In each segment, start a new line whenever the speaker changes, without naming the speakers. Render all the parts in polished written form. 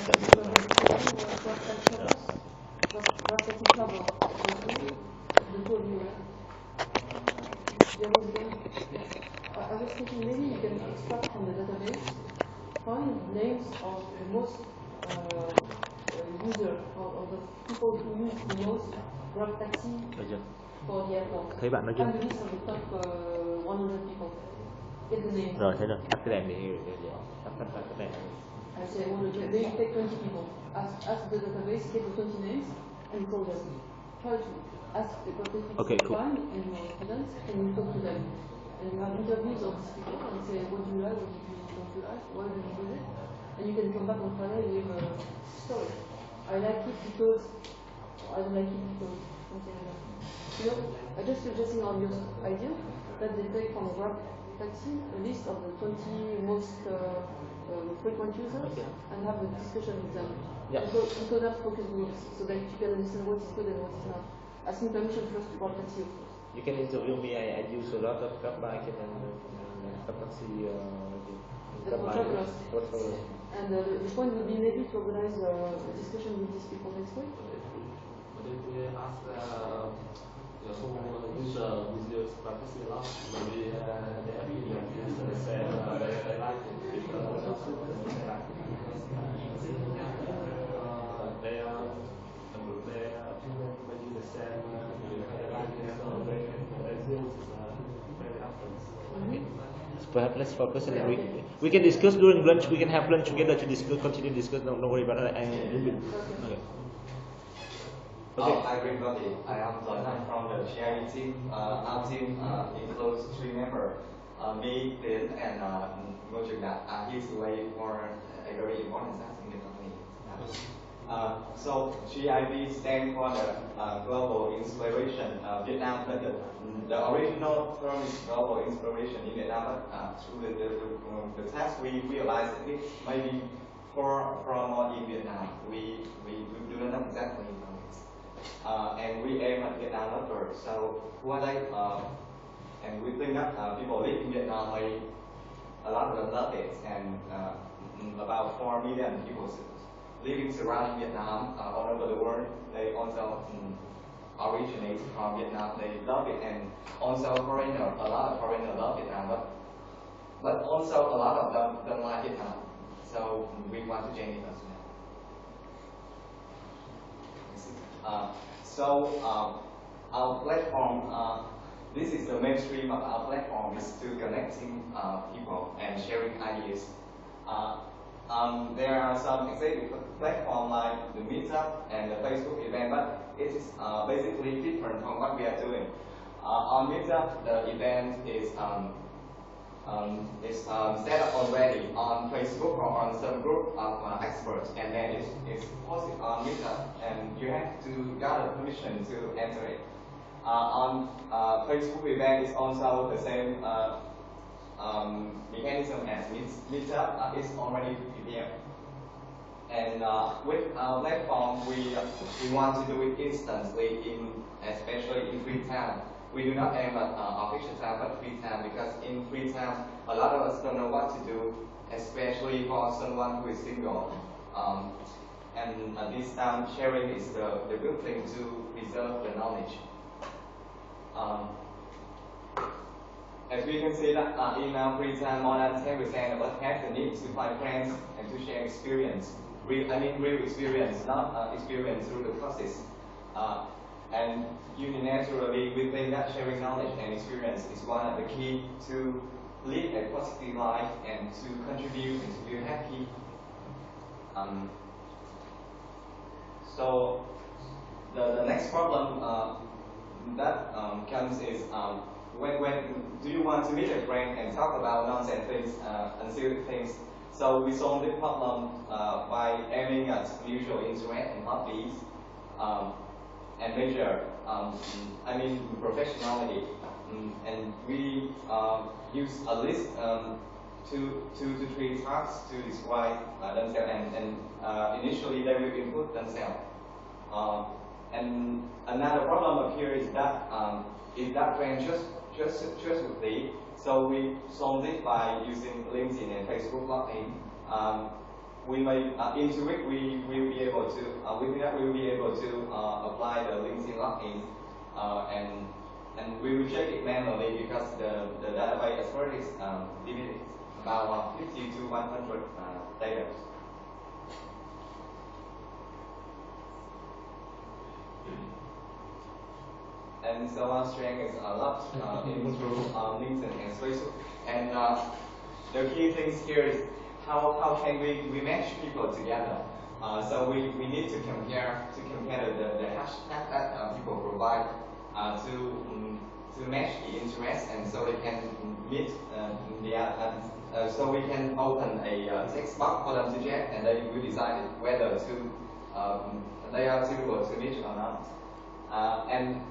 I was thinking maybe you can extract from the database, find names of the most users or the people who use the most Grab taxi for the airport.
Thấy bạn nói chưa?
And the list of the top 100 people. Get the name.
Rồi thấy rồi, tắt cái đèn đi. Tắt cái đèn.
I say 100. They take 20 people. Ask the database, get the 20 names, and call them. Try to ask the
Okay, cool.
Tuan and your students, and you talk to them. And you have interviews of these people and say what do you like, what do you don't you like, why do you do it, and you can come back on Friday with a story. I like it because I don't like it because something like that. You know, I just suggesting on your idea that they take from Grab taxi a list of the 20 most frequent users and have a discussion with them.
Yeah.
So that focus groups so that you can understand what is good and what is not. Asking permission first to Grab taxi, of course.
You can interview me. I use a lot of Grab bike and taxi.
And the point would be maybe to organize a discussion with these people next week.
But if we ask the whole user use taxi a lot, maybe they have they say they like it.
Perhaps let's focus and we can discuss during lunch. We can have lunch together to discuss, continue to discuss. Don't worry about that. Okay.
Hi, everybody. I am Tuan from the GIV team. Our team includes 3 members. Me, Tin, and Nguyen. He's way more a very important task in the company. So GIV stands for the Global Inspiration Vietnam. The original term is Global Inspiration in Vietnam, but through the task we realized it maybe from more in Vietnam. We do not know exactly how it. And we aim at Vietnam number. So what and we think that people live in Vietnam, a lot of them love it, and about 4 million people living surrounding Vietnam all over the world. They also originate from Vietnam. They love it, and also foreigner, a lot of foreigners love Vietnam, but also a lot of them don't like Vietnam. So we want to change it as well. Our platform, this is the mainstream of our platform, is to connecting people and sharing ideas. There are some executive platforms like the Meetup and the Facebook event, but it is basically different from what we are doing. On Meetup, the event is set up already on Facebook or on some group of experts, and then it's posted on Meetup, and you have to gather permission to enter it. On Facebook event is also the same mechanism as Meetup. Is already prepared. And with our platform, we want to do it instantly, especially in free time. We do not aim at official time, but free time, because in free time, a lot of us don't know what to do, especially for someone who is single. And at this time, sharing is the good thing to preserve the knowledge. As we can see that in our free time, more than 10% of us have the need to find friends and to share experience. Real experience, not experience through the process. And unilaterally, we think that sharing knowledge and experience is one of the key to live a positive life and to contribute and to be happy. So the next problem that comes is when do you want to meet a friend and talk about nonsense things and silly things? So we solve the problem by aiming at mutual interest and hobbies and measure, professionality. And we use at least 2 to 3 tasks to describe themselves, and initially they will input themselves. And another problem up here is that friend trustworthy. So we solved it by using LinkedIn and Facebook login. we may into it we will be able to within that we will be able to apply the LinkedIn login and we will check it manually because the database export is limited about 50 to 100 data. And so our strength is a lot in through LinkedIn and Facebook. And the key things here is how can we match people together. So we need to compare the hashtag that people provide to match the interest, and so they can meet so we can open a text box for them to check, and they will decide whether they are suitable to meet or not. And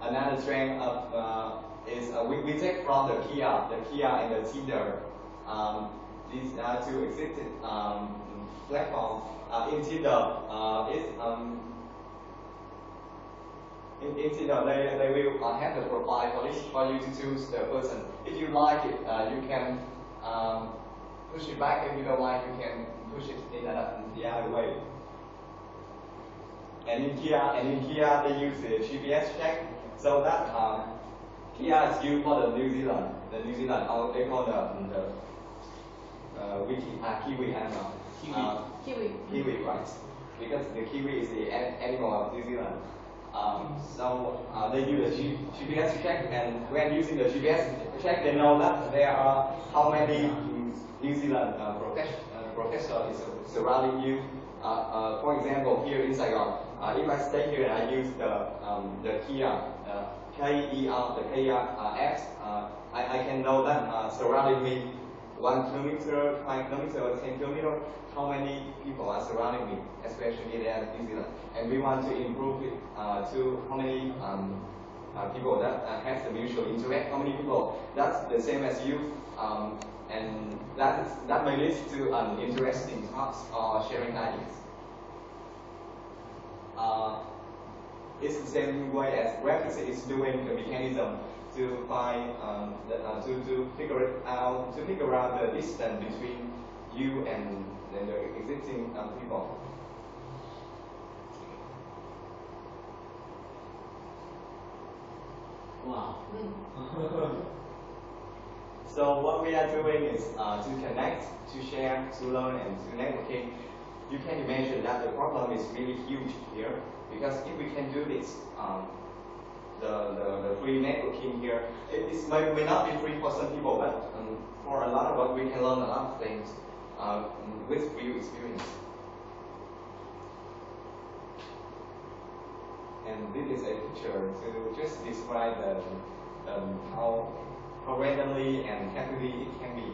another strength of is we take from the Kia and the Tinder. These are two existing platforms. In Tinder, in Tinder they will have the profile for you to choose the person. If you like it, you can push it back. If you don't like, you can push it in the other way. And in Kia, they use the GPS check, so that Kia is used for the New Zealand, they call the Kiwi animal. Kiwi, right? Because the Kiwi is the animal of New Zealand. So they use the GPS check, and when using the GPS check, they know that there are how many New Zealand professors surrounding you. For example, here in Saigon, if I stay here and I use the Kia, KER, the KER apps, I can know that surrounding me 1 kilometer, 5 kilometers, or 10 kilometers, how many people are surrounding me, especially there in New Zealand. And we want to improve it to how many people that have the mutual interest, how many people that's the same as you, and that may lead to interesting talks or sharing ideas. It's the same way as graphics is doing the mechanism to find to figure out the distance between you and the existing people.
Wow.
So what we are doing is to connect, to share, to learn, and to networking. You can imagine that the problem is really huge here, because if we can do this, the free networking here, it may not be free for some people, but for a lot of us, we can learn a lot of things with real experience. And this is a picture to just describe how randomly and happily it can be.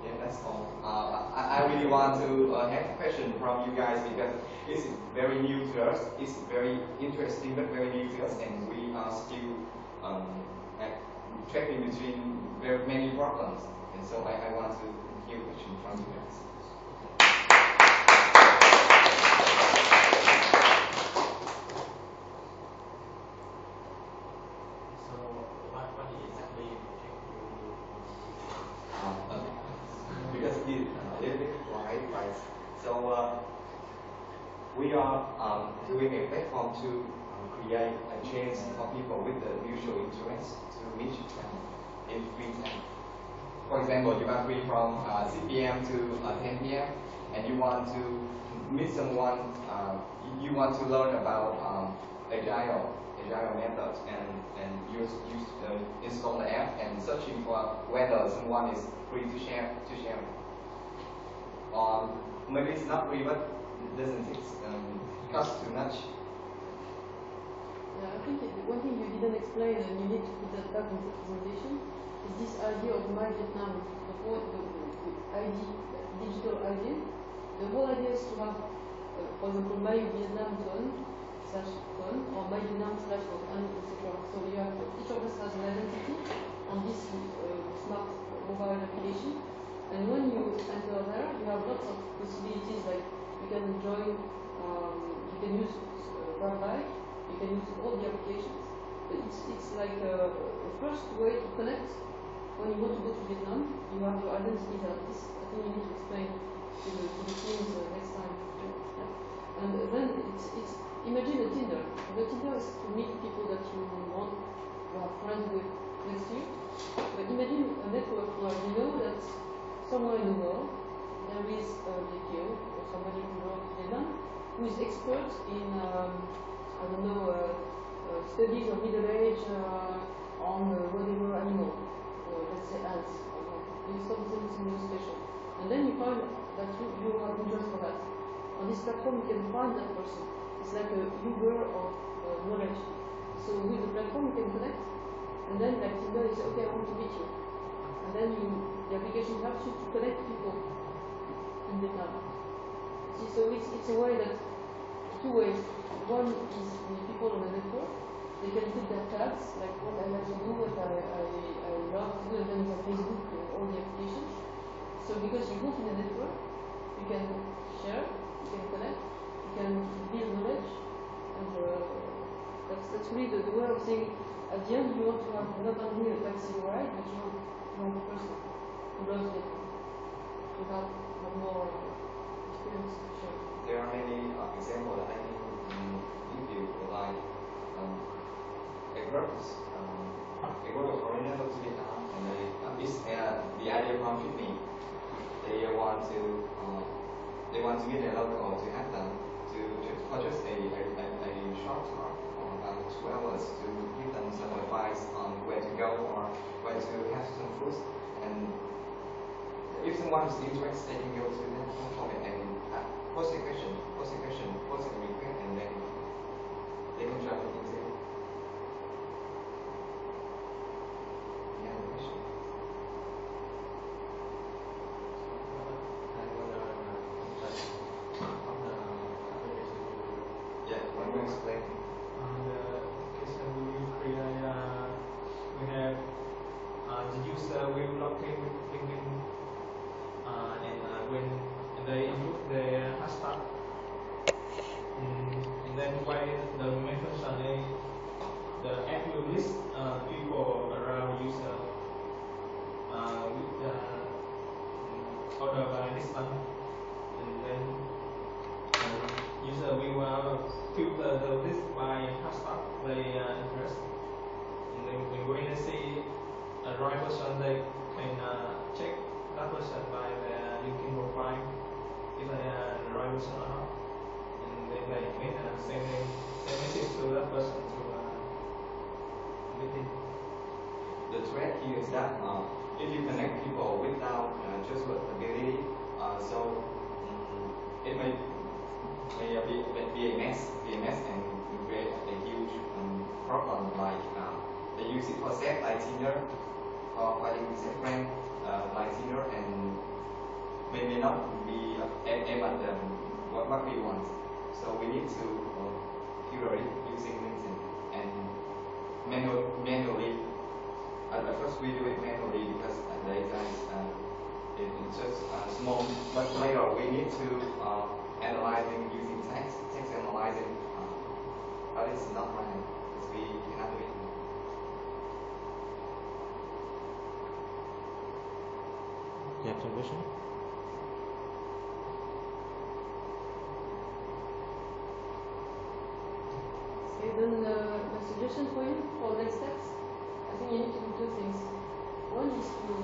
Yeah, that's all. I really want to have a question from you guys, because it's very new to us. It's very interesting, but very new to us, and we are still tracking between very many problems. And so I want to hear a question from you guys.
So what exactly
Because it's a little bit wide. So we are doing a platform to create a chance for people with the mutual interest to meet each other in free time. For example, you are free from 6 p.m. to 10 p.m. and you want to meet someone, you want to learn about agile methods, and you install the app and searching for whether someone is free to share. Or maybe it's not free, but it doesn't cost too much.
Yeah, I think one thing you didn't explain, and you need to put that back in the presentation, is this idea of My Vietnam, the ID, digital ID. The whole idea is to have, for example, My Vietnam Tuan or My Vietnam / Tuan, etc. So you have, each of us has an identity on this smart mobile application, and when you enter there, you have lots of possibilities, like you can join, you can use Wi-Fi, you can use all the applications. But it's like a first way to connect when you want to go to Vietnam, you have your identity that this, I think you need to explain to the teams next time. Yeah. And then it's imagine a Tinder. The Tinder is to meet people that you want to have friends with next to you. But imagine a network where you know that somewhere in the world there is a VPO or somebody who knows Vietnam who is expert in I don't know studies of middle age on whatever animal, let's say ants, or something special. And then you find that you have interest for that. On this platform you can find that person. It's like a Uber of knowledge. So with the platform you can connect, and then like Tinder you say, okay, I want to meet you. And then the application helps you to connect people in Vietnam. See, so it's a way that, two ways. One is the people on the network, they can put their tags, like what I like to do, what I love to do, and then you have Facebook, all the applications. So because you go to the network, you can share, you can connect, you can build knowledge, and that's really the way of saying, at the end you want to have not only a taxi ride, but you want a person who loves it, to have more experience to share.
There are many examples that I can give you, like a group of foreigners go to Vietnam, and the idea comes with me. They want to meet a local to have them for just a short talk for about 2 hours to give them some advice on where to go or where to have some food. And if someone is interested, they can go to that platform and post a question, post a request, and then they can try to answer it. Yeah, the question. Yeah, what do you explain?
The question will create, we have the user will log in with LinkedIn, and when they input their hashtag, and then when the main function is the app will list people around user with the order by distance, and then user will filter the list by hashtag they interest, and then when they see a right person, they can check that person by their LinkedIn profile if they are the right person or not, and then they can send message to that person to LinkedIn.
The threat here is that if you connect people without just what ability, so it may be a mess, and create a huge problem. Like they use it for sex, like Tinder, or finding a friend, like Tinder, and may not be aim at what we want. So we need to curate using LinkedIn and manually. At first we do it manually because the data is it's just small, but later we need to analyzing using text analyzing, but it's not right because we cannot do it.
You have some question?
Okay, then my suggestion for you for next steps, I think you need to do two things. One is to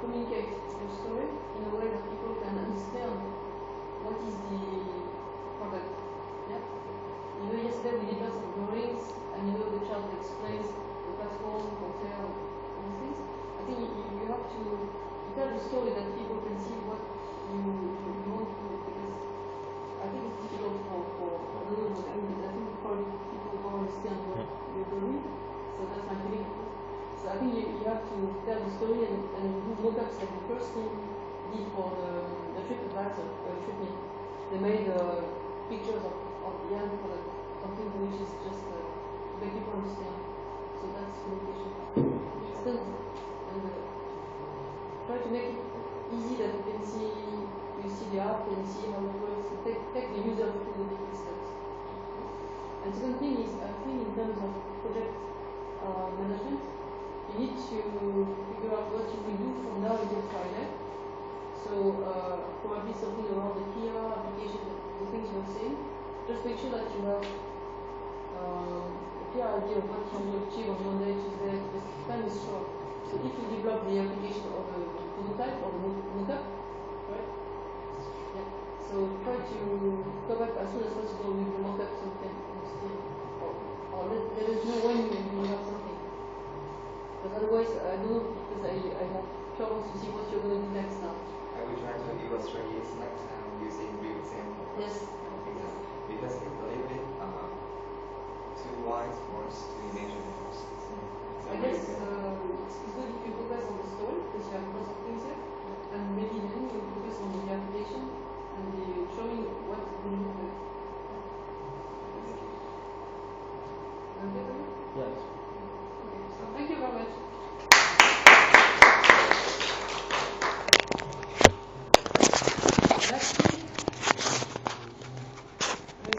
communicate your story in a way that people can understand what is the product. Yeah. You know, yesterday we did lots of drawings, and you know the child explains the platform, hotel, all these things. I think you have to tell the story that people can see what you want to do, because I think it's difficult for those I think probably people don't understand what you're doing. So that's my feeling. So I think you have to tell the story and do mock-ups like the first team did for the TripAdvisor TripMe. They made pictures of the end product, something which is just to make people understand. So that's communication. Understand and try to make it easy that you see the app and see how it works. So take the user through the different steps. And second thing is, I think in terms of project management, you need to figure out what you will do from now until Friday. So probably something around the PR application, the things you're saying. Just make sure that you have a clear idea of what you will achieve on Monday, Tuesday, because time is short. So if you develop the application or the prototype or the mockup, right? Yeah. So try to come back as soon as possible with the mockup so we can still, or let us know when you have something. But otherwise, I don't know because I have troubles to see what you're going to do next now.
I will try to illustrate it next time using real example.
Yes.
Because it's a little bit too wide for us to imagine.
I guess